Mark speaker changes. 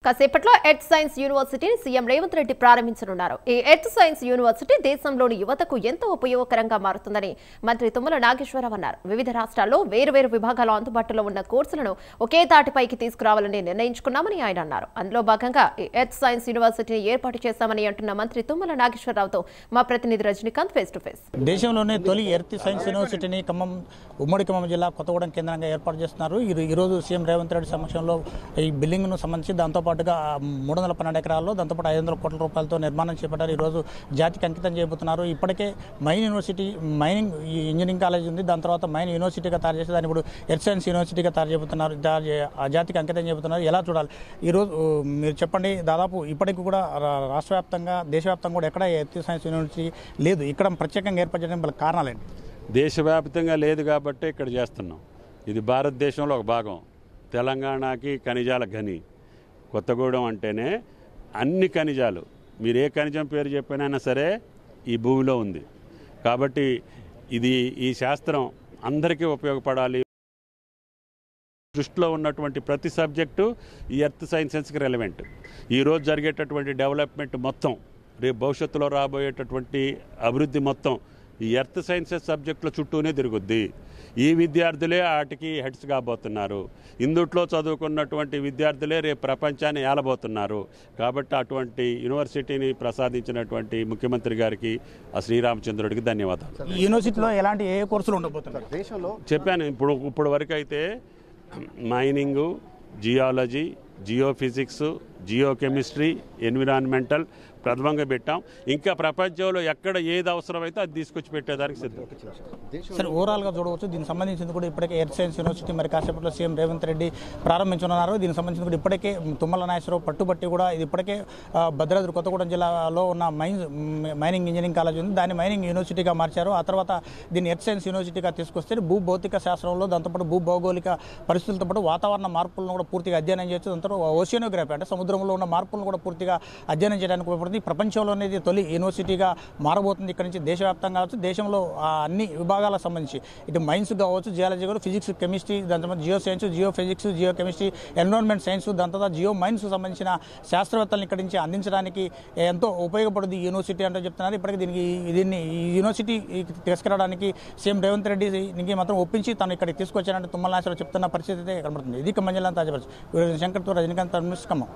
Speaker 1: కాసేపట్లో earth science యూనివర్సిటీని CM Revanth Reddy ప్రారంభించనున్నారు. ఈ ఎర్త్ సైన్స్ యూనివర్సిటీ దేశంలోని యువతకు ఎంతో ఉపయోగకరంగా మారుతుందని మంత్రి తుమ్మల నాగేశ్వరరావు అన్నారు. వివిధ రాష్ట్రాల్లో వేర్వేరు విభాగాల్లో అందుబాటులో ఉన్న కోర్సులను ఒకే తాటిపైకి తీసుకురావాలని నిర్ణయించుకున్నామని ఆయన అన్నారు. అందులో భాగంగా ఈ ఎర్త్ సైన్స్ యూనివర్సిటీని ఏర్పాటు చేశామని అంటున్న మంత్రి తుమ్మల నాగేశ్వరరావుతో మా ప్రతినిధి రజనీకాంత్ ఫేస్ టు ఫేస్.
Speaker 2: దేశంలోనే తొలి ఎర్త్ సైన్స్ యూనివర్సిటీని ఉమ్మడి ఖమ్మం జిల్లా కొత్తగూడెం కేంద్రంగా ఏర్పాటు చేస్తున్నారు. ఈరోజు సీఎం రేవంత్ రెడ్డి సమక్షంలో ఈ బిల్డింగ్ను సంబంధించి దాంతోపాటుగా 312 ఎకరాల్లో దాంతోపాటు 500 కోట్ల రూపాయలతో నిర్మాణం చేపట్టారు. ఈరోజు జాతికి అంకితం చేయబోతున్నారు. ఇప్పటికే mine university mining engineering college ఉంది. దాని తర్వాత మైన్ యూనివర్సిటీగా తయారు చేసి దాన్ని ఇప్పుడు ఎర్త్ సైన్స్ యూనివర్సిటీగా తయారు చేయబోతున్నారు. జాతికి అంకితం చేయబోతున్నారు. ఎలా చూడాలి ఈరోజు మీరు చెప్పండి. దాదాపు ఇప్పటికి కూడా రాష్ట్ర వ్యాప్తంగా దేశవ్యాప్తంగా కూడా ఎక్కడ ఎర్త్ సైన్స్ యూనివర్సిటీ లేదు. ఇక్కడ ప్రత్యేకంగా ఏర్పాటు చేయడానికి కారణాలేంటి?
Speaker 3: దేశవ్యాప్తంగా లేదు కాబట్టి ఇక్కడ చేస్తున్నాం. ఇది భారతదేశంలో ఒక భాగం. తెలంగాణకి ఖనిజాల గని. కొత్తగూడెం అంటేనే అన్ని ఖనిజాలు, మీరు ఏ ఖనిజం పేరు చెప్పినైనా సరే ఈ భూమిలో ఉంది. కాబట్టి ఈ శాస్త్రం అందరికీ ఉపయోగపడాలి. దృష్టిలో ఉన్నటువంటి ప్రతి సబ్జెక్టు ఈ ఎర్త్ సైన్సెస్కి రెలవెంట్. ఈరోజు జరిగేటటువంటి డెవలప్మెంట్ మొత్తం, రేపు భవిష్యత్తులో రాబోయేటటువంటి అభివృద్ధి మొత్తం ఈ ఎర్త్ సైన్సెస్ సబ్జెక్టుల చుట్టూనే తిరుగుద్ది. ఈ విద్యార్థులే వాటికి హెడ్స్ కాబోతున్నారు. ఇందుట్లో చదువుకున్నటువంటి విద్యార్థులే రేపు ప్రపంచాన్ని ఏలబోతున్నారు. కాబట్టి అటువంటి యూనివర్సిటీని ప్రసాదించినటువంటి ముఖ్యమంత్రి గారికి ఆ శ్రీరామచంద్రుడికి ధన్యవాదాలు.
Speaker 2: ఈ యూనివర్సిటీలో ఎలాంటి ఏ కోర్సులు ఉండబోతున్నారు
Speaker 3: దేశంలో చెప్పాను. ఇప్పుడు వరకు అయితే mining, geology, geophysics, geochemistry, environmental ప్రథమంగా పెట్టాం. ఇంకా ప్రపంచంలో ఎక్కడ ఏది అవసరమైతే అది తీసుకొచ్చి పెట్టేదానికి సిద్ధం.
Speaker 2: సరే, ఓవరాల్గా చూడవచ్చు. దీనికి సంబంధించింది కూడా ఇప్పటికే ఎర్త్ సైన్స్ యూనివర్సిటీ మరి కాసేపట్లో సీఎం రేవంత్ రెడ్డి ప్రారంభించనున్నారు. దీనికి సంబంధించి కూడా ఇప్పటికే తుమ్మల నాగేశ్వరరావు పట్టుబట్టి కూడా ఇది ఇప్పటికే భద్రాద్రి కొత్తగూడెం జిల్లాలో ఉన్న మైనింగ్ ఇంజనీరింగ్ కాలేజ్ ఉంది. దాన్ని మైనింగ్ యూనివర్సిటీగా మార్చారు. ఆ తర్వాత దీన్ని ఎర్త్ సైన్స్ యూనివర్సిటీగా తీసుకొస్తే భూభౌతిక శాస్త్రంలో దాంతోపాటు భూభౌగోళిక పరిస్థితులతో పాటు వాతావరణ మార్పులను కూడా పూర్తిగా అధ్యయనం చేయొచ్చు. దాంతో ఓషియోనోగ్రఫీ అంటే సముద్రంలో ఉన్న మార్పులను కూడా పూర్తిగా అధ్యయనం చేయడానికి ఉపయోగపడుతుంది. ప్రపంచంలోనేది తొలి యూనివర్సిటీగా మారబోతుంది. ఇక్కడ నుంచి దేశవ్యాప్తంగా కావచ్చు, దేశంలో అన్ని విభాగాలకు సంబంధించి ఇటు మైన్స్ కావచ్చు, జియాలజీ కావచ్చు, ఫిజిక్స్, కెమిస్ట్రీ, దాని తర్వాత geoscience, geophysics, geochemistry, environment science, దాని తర్వాత జియో మైన్స్ సంబంధించిన శాస్త్రవేత్తలను ఇక్కడి నుంచి అందించడానికి ఎంతో ఉపయోగపడుతుంది ఈ యూనివర్సిటీ అంటే చెప్తున్నారు. ఇప్పటికీ దీన్ని ఈ యూనివర్సిటీ తీసుకురావడానికి సీఎం రేవంత్ రెడ్డికి మాత్రం ఒప్పించి తను ఇక్కడికి తీసుకొచ్చారంటే తుమ్మల నాగేశ్వరరావు చెప్తున్న పరిస్థితి అయితే కనబడుతుంది. ఇది ఖమ్మం జిల్లా తాజా పరిస్థితి. శంకర్తో రజనీకాంత్, ఖమ్మం.